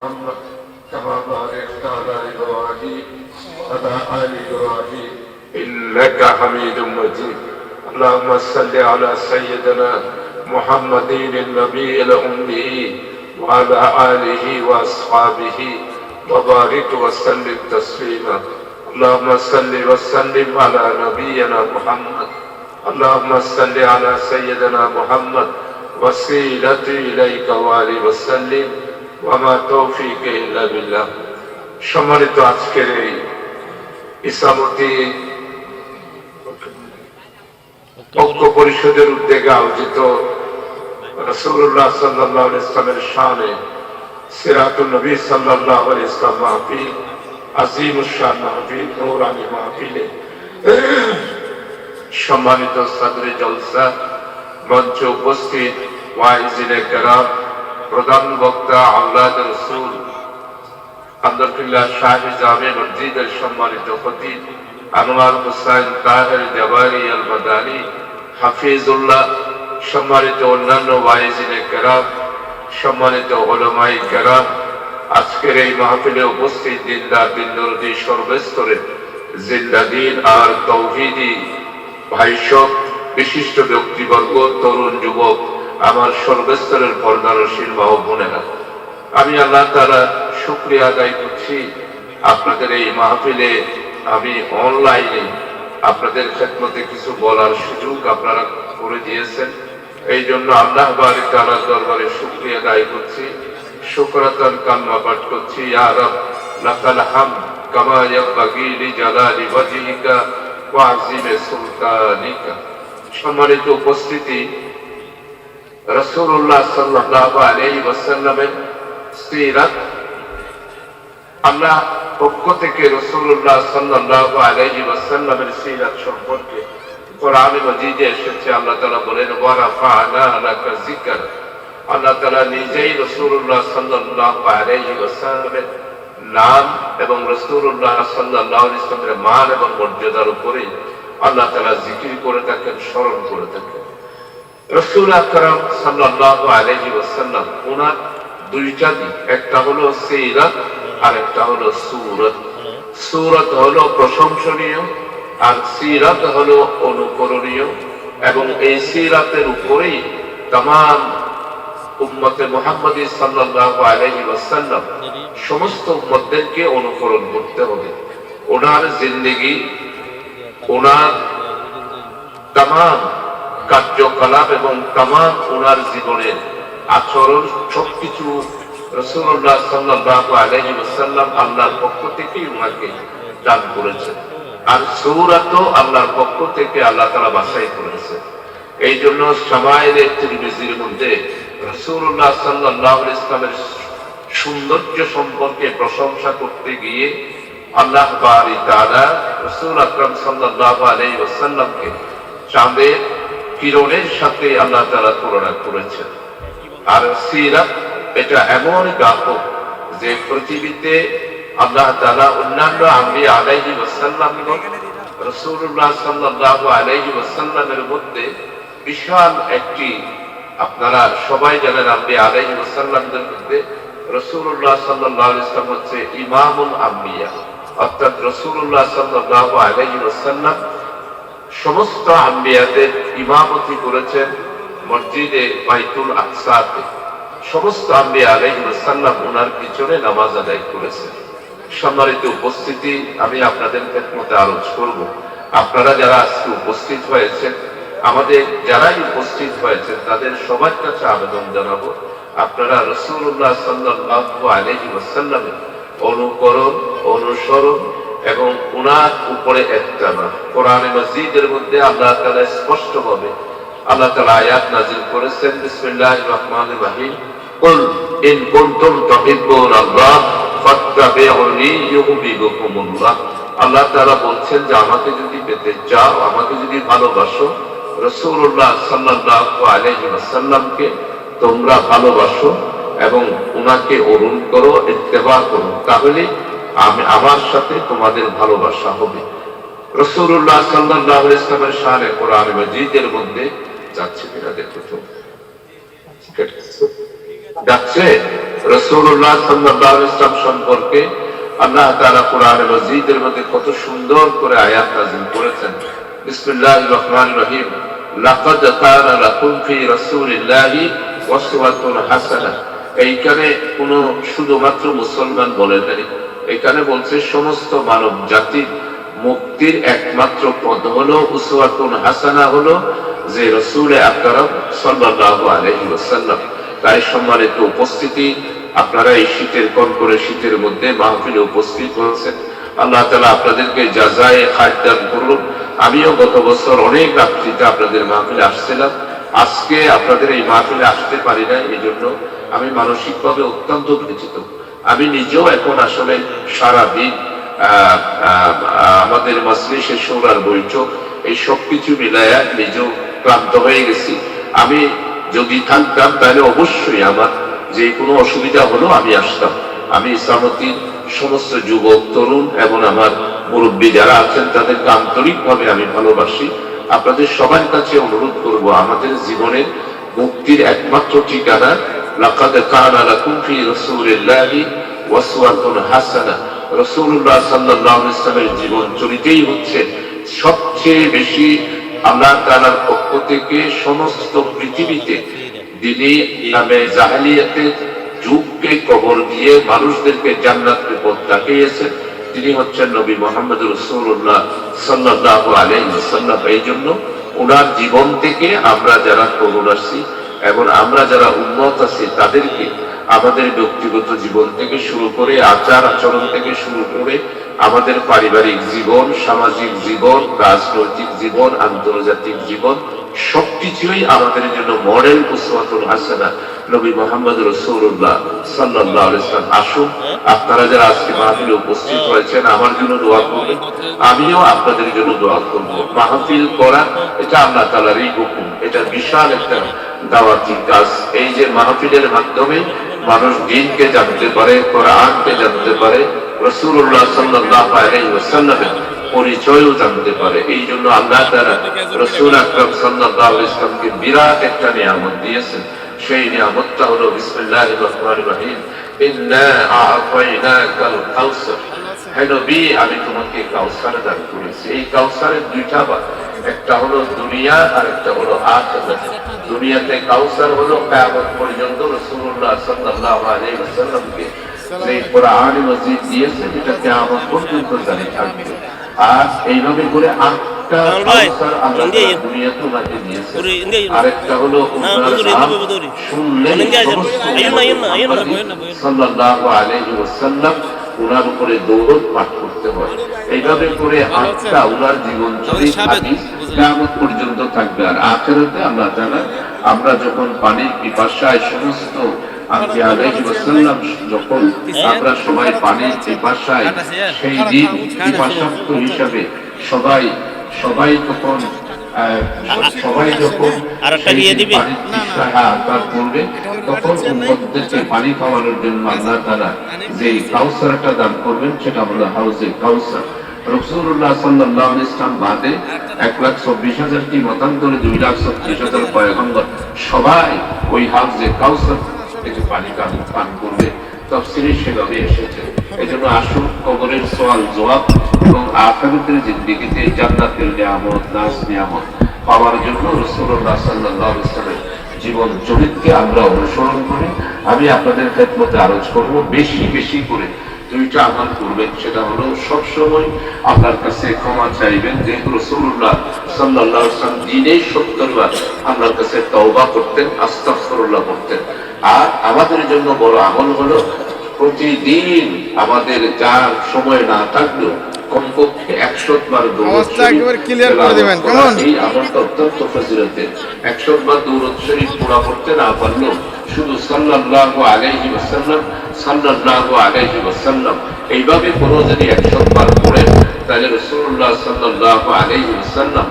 محمد كما باركت على إبراهيم وعلى آل إبراهيم إنك حميد مجيد. اللهم صل على سيدنا محمد النبي الأمي وعلى آله وأصحابه وبارك وسلم تسليما. اللهم صل وسلم على نبينا محمد. اللهم صل على سيدنا محمد وسيلتي إليك وآله وسلم ওয়ামা তৌফিক ইল্লা বিল্লাহ। সম্মানিত আজকের এই ইসলামতি ঐক্য পরিষদের উদ্যোগে আয়োজিত রাসূলুল্লাহ সাল্লাল্লাহু আলাইহি ওয়াসাল্লামের শানে সিরাতুন নবী সাল্লাল্লাহু আলাইহি ওয়াসাল্লাম মাহফিল, আযীমুশ শান মাহফিল, নূরানী মাহফিলে সম্মানিত সাদরে জলসা মঞ্চে উপস্থিত ওয়াইজিনে কেরাম, প্রধান বক্তা আওলাদ রাসূল আব্দুল্লাহ শাহী জামে মসজিদের সম্মানিত খতিব আনোয়ার হোসেন তাহের জাবারি আল মাদানী হাফিজুল্লাহ, সম্মানিত অন্যান্য ওয়াইজিনে কেরাম, সম্মানিত উলামায়ে কেরাম, আজকের এই মাহফিলে উপস্থিত দিনদার দিনদরদি সর্বস্তরের জিন্দা দিন আর তৌহিদি ভাইসব বিশিষ্ট ব্যক্তিবর্গ, তরুণ যুবক, আমার সর্বস্তরের পর্দারশীল মা ও বোনেরা, আমি আল্লাহ তাআলার শুকরিয়া আদায় করছি। আপনাদের এই মাহফিলে আমি অনলাইনে আপনাদের খেদমতে কিছু বলার সুযোগ আপনারা করে দিয়েছেন, এই জন্য আল্লাহ বারিক তাআলার দরবারে শুকরিয়া আদায় করছি। শুকরাতান কালমা পাঠ করছি, ইয়া রাব লাকাল হামদ কামা ইয়ানবাগি লিজালালি ওয়াজহিকা ওয়া আযীমি সুলতানিকা। সম্মানিত উপস্থিতি, রাসূলুল্লাহ সাল্লাল্লাহু আলাইহি ওয়াসাল্লামের সিরাত, আমরা পক্ষ থেকে রাসূলুল্লাহ সাল্লাল্লাহু আলাইহি ওয়াসাল্লামের সিরাত সম্পর্কে কোরআনে মাজিদে এসেছে। আল্লাহ তাআলা বলেন ওয়া রাফা'না লাকা যিকর। আল্লাহ তাআলা নিজেই রাসূলুল্লাহ সাল্লাল্লাহু আলাইহি ওয়াসাল্লামের নাম এবং রাসূলুল্লাহ সাল্লাল্লাহু আলাইহি ওয়াসাল্লামের মান এবং মর্যাদার উপরে আল্লাহ তাআলা জিকির করে থাকেন, স্মরণ করে থাকেন। রাসূল আকরাম সাল্লাল্লাহু আলাইহি ওয়াসাল্লাম ওনার দুইটা দিক, একটা হলো সিরাত আর একটা হলো সূরত। সূরত হলো প্রশংসনীয় আর সিরাত হলো অনুকরণীয়, এবং এই সিরাতের উপরেই तमाम উম্মতে মুহাম্মাদী সাল্লাল্লাহু আলাইহি ওয়াসাল্লাম সমস্ত উম্মতদেরকে অনুকরণ করতে হবে। ওনার জিন্দেগি, ওনার तमाम কার্যকলাপ এবং तमाम ওনার জীবনের আচরণ সবকিছু রাসূলুল্লাহ সাল্লাল্লাহু আলাইহি ওয়াসাল্লাম আল্লাহর পক্ষ থেকে ওনাকে দান করেছেন, আর সূরাতও আল্লাহর পক্ষ থেকে আল্লাহ তাআলা বাছাই করেছেন। এই জন্য শামায়েলে তিরমিজির মধ্যে রাসূলুল্লাহ সাল্লাল্লাহু আলাইহি ওয়াসাল্লামের সৌন্দর্য সম্পর্কে প্রশংসা করতে গিয়ে আল্লাহ বারিক তাআলা রাসূল আকরাম সাল্লাল্লাহু আলাইহি ওয়াসাল্লামকে চাঁদের কিরণের সাথে আল্লাহ তাআলা তুলনা করেছেন। আর সিরাত এটা এমন গাথক যে পৃথিবীতে আল্লাহ তাআলা অন্যান্য আম্বিয়া আলাইহি ওয়াসাল্লামগণ রাসূলুল্লাহ সাল্লাল্লাহু আলাইহি ওয়াসাল্লামের মধ্যে বিশাল একটি, আপনারা সবাই জানেন আম্বিয়া আলাইহি ওয়াসাল্লামদের মধ্যে রাসূলুল্লাহ সাল্লাল্লাহু আলাইহি ওয়াসাল্লাম হচ্ছে ইমামুল আম্বিয়া, অর্থাৎ রাসূলুল্লাহ সাল্লাল্লাহু আলাইহি ওয়াসাল্লাম সমস্ত আম্বিয়াদের ইমামতি করেছেন মসজিদে বাইতুল আকসাতে। সমস্ত আম্বিয়া আলাইহিস সালাম ওনার পিছনে নামাজ আদায় করেছেন। সম্মানিত উপস্থিতি, আমি আপনাদের খেদমতে আরজ করব, আপনারা যারা আজকে উপস্থিত হয়েছেন, আমাদের যারাই উপস্থিত হয়েছেন তাদের সবার কাছে আবেদন জানাবো, আপনারা রাসূলুল্লাহ সাল্লাল্লাহু আলাইহি ওয়াসাল্লামের অনুকরণ, অনুসরণ এবং উনার উপরে ইত্তেবা। কোরআনে মাজিদের মধ্যে আল্লাহ তাআলা স্পষ্টভাবে আল্লাহ তাআলা আয়াত নাযিল করেছেন, বিসমিল্লাহির রহমানির রহিম, কুল ইন কুনতুম তুহিব্বুনাল্লাহ ফাত্তাবিউনি ইউহিব্বুকুমুল্লাহ। আল্লাহ তাআলা বলছেন যে আমাকে যদি পেতে চাও, আমাকে যদি ভালোবাসো, রাসূলুল্লাহ সাল্লাল্লাহু আলাইহি ওয়াসাল্লামকে তোমরা ভালোবাসো এবং উনাকে অনুসরণ করো, ইত্তেবা করো, তাহলে আমার সাথে তোমাদের ভালোবাসা হবে। রাসূলুল্লাহ সাল্লাল্লাহু আলাইহি ওয়াসাল্লামের শানে কোরআন মাজিদের মধ্যে যাচ্ছে কিনা দেখো তো। যাচ্ছে রাসূলুল্লাহ সাল্লাল্লাহু আলাইহি ওয়াসাল্লাম সম্পর্কে আল্লাহ তাআলা কোরআন মাজিদের মধ্যে কত সুন্দর করে আয়াত নাযিল করেছেন। বিসমিল্লাহির রহমানির রহিম, লাকাদ কানা লাকুম ফি রাসূলিল্লাহি উসওয়াতুন হাসানাহ। এইখানে কোন শুধুমাত্র মুসলমান বলে নাই, এখানে বলছে সমস্ত মানব জাতির মুক্তির একমাত্র পথ হলো উসওয়াতুন হাসানা, হলো যে রাসূল আকরাম সাল্লাল্লাহু আলাইহি ওয়াসাল্লাম। তাই সম্মানিত উপস্থিতি, আপনারা এই শীতের কনকনে শীতের মধ্যে মাহফিলে উপস্থিত হয়েছেন, আল্লাহ তাআলা আপনাদেরকে জাযায়ে খায়র দান করুন। আমিও গত বছর অনেক রাত্রিতে আপনাদের মাহফিলে আসছিলাম, আজকে আপনাদের এই মাহফিলে আসতে পারি না, এই জন্য আমি মানসিকভাবে অত্যন্ত ব্যথিত। আমি নিজেও এখন আসলে সারাদিন আমাদের মজলিসে শুরার বৈঠক, এই সবকিছু মিলায়া নিজেও ক্লান্ত হয়ে গেছি। আমি যদি থাকতাম তাহলে অবশ্যই আমার যে কোনো অসুবিধা হলো আমি আসতাম। আমি ইসলামতীর সমস্ত যুবক তরুণ এবং আমার মুরব্বী যারা আছেন তাদেরকে আন্তরিকভাবে আমি ভালোবাসি। আপনাদের সবার কাছে অনুরোধ করব, আমাদের জীবনের মুক্তির একমাত্র ঠিকানা লাকাদ কানা লাকুম ফি রাসূলিল্লাহি উসওয়াতুন হাসানাহ। রাসূলুল্লাহ সাল্লাল্লাহু আলাইহি ওয়াসাল্লামের জীবন চরিত্রই হচ্ছে সবচেয়ে বেশি আল্লাহ তাআলার পক্ষ থেকে সমস্ত পৃথিবীতে দিনী নামে জাহেলিয়াতের যুগকে কবর দিয়ে মানুষদেরকে জান্নাতের পথ দেখিয়েছেন। তিনি হচ্ছেন নবী মুহাম্মদ রাসূলুল্লাহ সাল্লাল্লাহু আলাইহি ওয়াসাল্লাম। এই জন্য ওনার জীবন থেকে আমরা যারা তরুণ আছি এবং আমরা যারা উন্নত আছি তাদেরকে আমাদের ব্যক্তিগত জীবন থেকে শুরু করে আচার আচরণ থেকে শুরু করে আমাদের পারিবারিক জীবন, সামাজিক জীবন, রাজনৈতিক জীবন, আন্তর্জাতিক জীবন সবকিছুই আমাদের জন্য মডেল উসওয়াতুন হাসানাহ নবী মুহাম্মদ রাসূলুল্লাহ সাল্লাল্লাহু আলাইহি ওয়াসাল্লাম। আসুন আপনারা যারা আজকে মাহফিলে উপস্থিত হয়েছেন আমার জন্য দোয়া করবেন, আমিও আপনাদের জন্য দোয়া করব। মাহফিল করা এটা আল্লাহ তাআলারই হুকুম, এটা বিশাল একটা দাওয়াতি কাজ। এই যে মাহফিলের মাধ্যমে মানুষ দ্বীনকে জানতে পারে, কোরআনকে জানতে পারে, রাসূলুল্লাহ সাল্লাল্লাহু আলাইহি ওয়াসাল্লামের পরিচয়ও জানতে পারে। এই জন্য আল্লাহ তাআলা রাসূল আকরাম সাল্লাল্লাহু আলাইহি ওয়াসাল্লামকে বিরাট একটা নিয়ামত দিয়েছেন। সেই নিয়ামতটা হলো বিসমিল্লাহির রহমানির রহিম, ইন্না আ'তাইনাকাল কাউসার। হে নবী, আমি তোমাকে কাউসার দান করেছি। এই কাউসারের দুইটা ভাগ, একটা হলো দুনিয়া আর একটা হলো আখিরাত। দুনিয়াতে কাউসার হলো কিয়ামত পর্যন্ত রাসূলুল্লাহ সাল্লাল্লাহু আলাইহি ওয়াসাল্লামকে যে কোরআন মাজিদ দিয়েছেন এটা কিয়ামত পর্যন্ত জারি থাকবে। আর এইভাবে করে আটটা কাউসার আল্লাহ দুনিয়াতে ওনাকে দিয়েছেন। আরেকটা হলো শুনলে সাল্লাল্লাহু আলাইহি ওয়াসাল্লাম ওনার উপরে দৌলত পাঠ করতে হয়। এইভাবে করে আটটা ওনার জীবন চরিত্র হাদিস কিয়ামত পর্যন্ত থাকবে। আর আখিরাতে আল্লাহ তাআলা আমরা যখন পানির পিপাসায় সমস্ত আনবী আলাইহিস সালাম যখন আমরা সবাই পানির পিপাসায় সেই দিন পিপাসার্ত হিসাবে সবাই তখন সবাই যখন করবে তখন উম্মতদেরকে পানি খাওয়ানোর জন্য আল্লাহ তাআলা যে কাউসারটা দান করবেন সেটা হলো হাউজে কাউসার। রাসূলুল্লাহ সাল্লাল্লাহু আলাইহি ওয়াসাল্লাম বাদে 1,24,000 কি মতান্তরে 2,36,000 পয়গম্বর সবাই ওই হাউজে কাউসার থেকে পানি পান করবে। তাফসীরে সেভাবে এসেছে। এজন্য আসুন কবরের সওয়াল জবাব এবং আখিরাতের জিন্দেগিতে জান্নাতের নিয়ামত নাজ নিয়ামত পাওয়ার জন্য রাসূলুল্লাহ সাল্লাল্লাহু আলাইহি ওয়াসাল্লামের জীবন চরিত্রকে আমরা অনুসরণ করি। আমি আপনাদের খেদমতে আরজ করব বেশি বেশি করে দুইটা আমল করবেন। সেটা হলো সবসময় আল্লাহর কাছে ক্ষমা চাইবেন, যেহেতু রাসূলুল্লাহ সাল্লাল্লাহু আলাইহি ওয়াসাল্লাম দিনে 70 বার আল্লাহর কাছে তওবা করতেন, আস্তাগফিরুল্লাহ করতেন। আর আমাদের জন্য বড় আমল হলো প্রতিদিন আমাদের যার সময় না থাকলেও কমপক্ষে 100 বার দরুদ শরীফ ক্লিয়ার করে দিবেন। কেমন এই আমলটা অত্যন্ত ফজিলতের। 100 বার দরুদ শরীফ পড়া করতে না পারলেও শুধু সাল্লাল্লাহু আলাইহি ওয়াসাল্লাম সাল্লাল্লাহু আলাইহি ওয়াসাল্লাম এইভাবে কোনো যদি 100 বার পড়েন তাহলে রাসূলুল্লাহ সাল্লাল্লাহু আলাইহি ওয়াসাল্লাম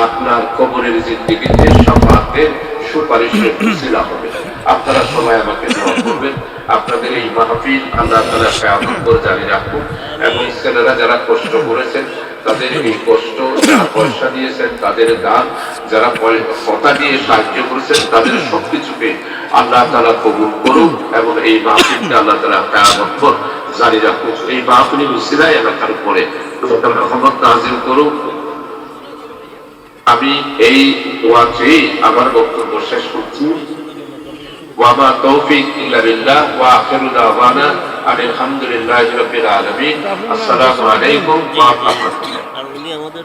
আপনার কবরের জিন্দেগিতে শাফাতের সুপারিশের ওসিলা হবে। আপনারা সবাই আমাকে দোয়া করবেন। আপনাদের এই মাহফিল আল্লাহ তাআলা কিয়ামত পর্যন্ত জারি রাখুন এবং ছেলেরা যারা কষ্ট করেছেন তাদের এই কষ্ট, যারা পয়সা দিয়েছেন তাদের দান, যারা কথা দিয়ে সাহায্য করেছেন তাদের সবকিছুকে আল্লাহ তাআলা কবুল করুক এবং এই মাহফিলকে আল্লাহ তাআলা কিয়ামত পর্যন্ত জারি রাখুক। এই মাহফিলের উসিলায় এলাকার উপরে আল্লাহ রহমত নাযিল করুক। আমি এই দোয়া চেয়ে আমার বক্তব্য শেষ করছি। ওয়া মা তৌফিক ইল্লা বিল্লাহ ওয়া আখিরু দাওয়ানা আলহামদুলিল্লাহি রাব্বিল আলামিন। আসসালামু আলাইকুম ওয়া রাহমাতুল্লাহ। আর উনি আমাদের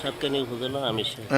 সাতকানিয়া উপজেলা আমির সাহেব।